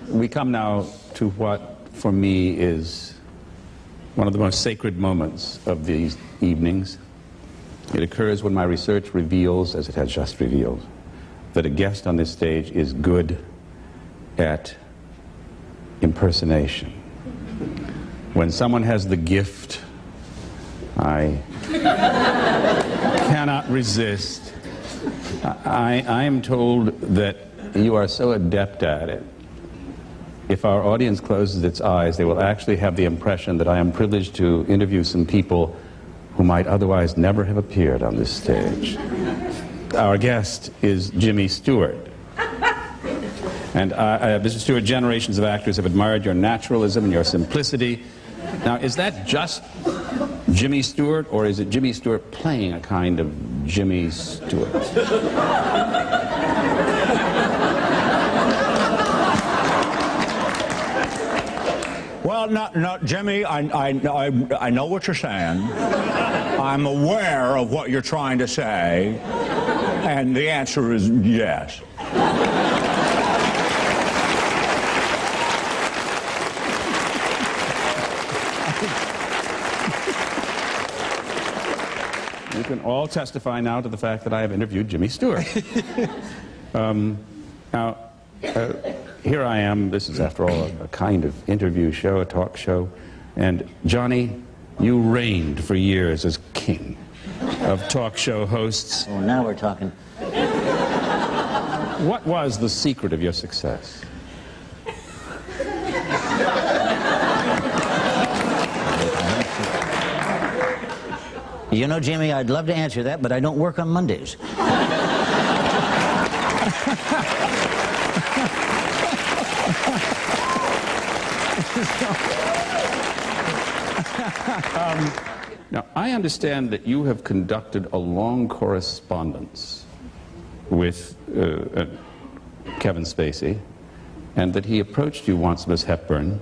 We come now to what, for me, is one of the most sacred moments of these evenings. It occurs when my research reveals, as it has just revealed, that a guest on this stage is good at impersonation. When someone has the gift, I cannot resist. I am told that you are so adept at it. If our audience closes its eyes, they will actually have the impression that I am privileged to interview some people who might otherwise never have appeared on this stage. Our guest is Jimmy Stewart. And Mr. Stewart, generations of actors have admired your naturalism and your simplicity. Now, is that just Jimmy Stewart, or is it Jimmy Stewart playing a kind of Jimmy Stewart? Well, no, Jimmy, I know what you're saying. I'm aware of what you're trying to say, and the answer is yes. You can all testify now to the fact that I have interviewed Jimmy Stewart. Now, here I am. This is, after all, a kind of interview show, a talk show. And Johnny, you reigned for years as king of talk show hosts. Oh, now we're talking. What was the secret of your success? You know, Jimmy, I'd love to answer that, but I don't work on Mondays. Now, I understand that you have conducted a long correspondence with Kevin Spacey, and that he approached you once, Miss Hepburn.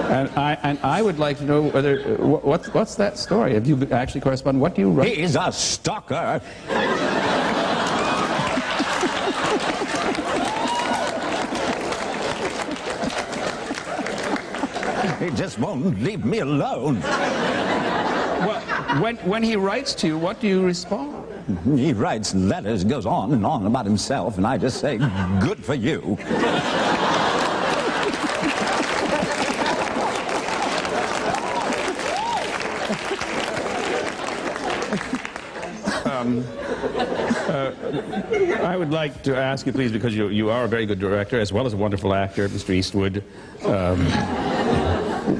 And I would like to know whether, what's that story? Have you actually corresponded? What do you write? He's a stalker. He just won't leave me alone. Well, when he writes to you, what do you respond? He writes letters, goes on and on about himself, and I just say, good for you. I would like to ask you, please, because you are a very good director as well as a wonderful actor, Mr. Eastwood.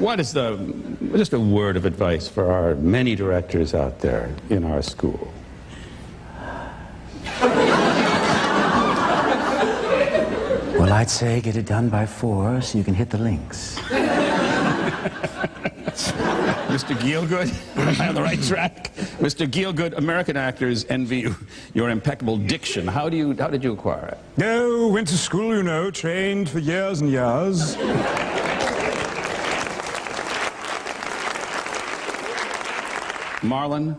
What is just a word of advice for our many directors out there in our school? Well, I'd say get it done by 4 so you can hit the links. Mr. Gielgud, am I on the right track? Mr. Gielgud, American actors envy your impeccable diction. How did you acquire it? Oh, went to school, you know, trained for years and years. Marlon?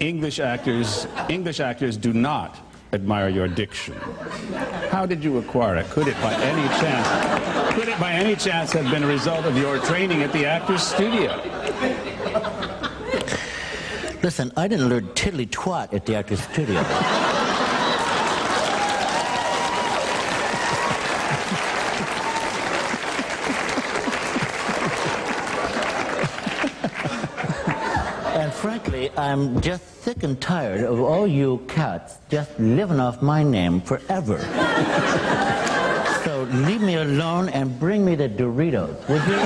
English actors do not admire your diction. How did you acquire it? Could it by any chance have been a result of your training at the Actors Studio? Listen, I didn't learn tiddly twat at the Actors Studio. And frankly, I'm just sick and tired of all you cats just living off my name forever. So leave me alone and bring me the Doritos, would you?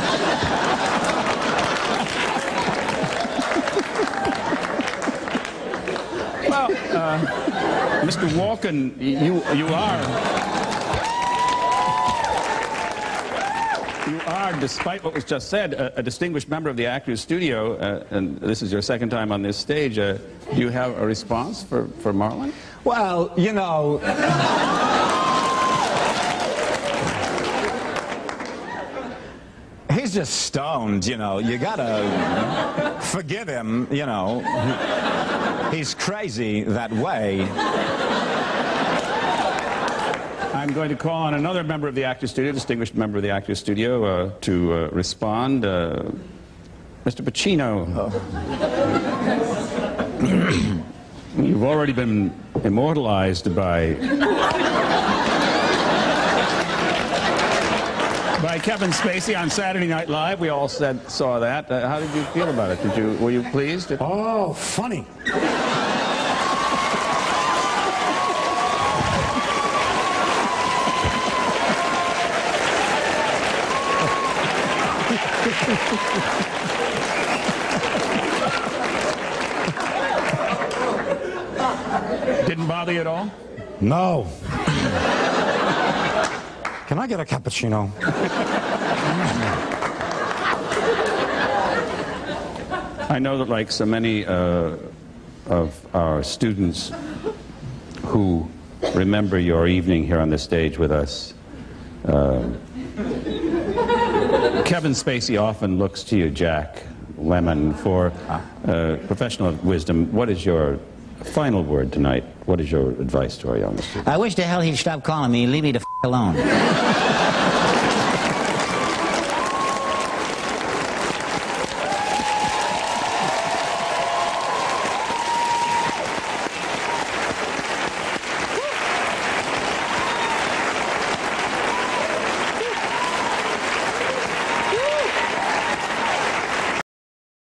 Well, Mr. Walken, you are, despite what was just said, a distinguished member of the Actors Studio, and this is your second time on this stage. Do you have a response for Marlon? Well, you know... he's just stoned, you know. You gotta forgive him, you know. He's crazy that way. I'm going to call on another member of the Actors Studio, distinguished member of the Actors Studio, to respond. Mr. Pacino. You've already been immortalized by Kevin Spacey on Saturday Night Live. We all saw that. How did you feel about it? Were you pleased? Oh, funny. Didn't bother you at all? No. Can I get a cappuccino? I know that, like so many of our students who remember your evening here on the stage with us, Kevin Spacey often looks to you, Jack Lemmon, for professional wisdom. What is your final word tonight? What is your advice to our young students? I wish the hell he'd stop calling me and leave me the f*** alone.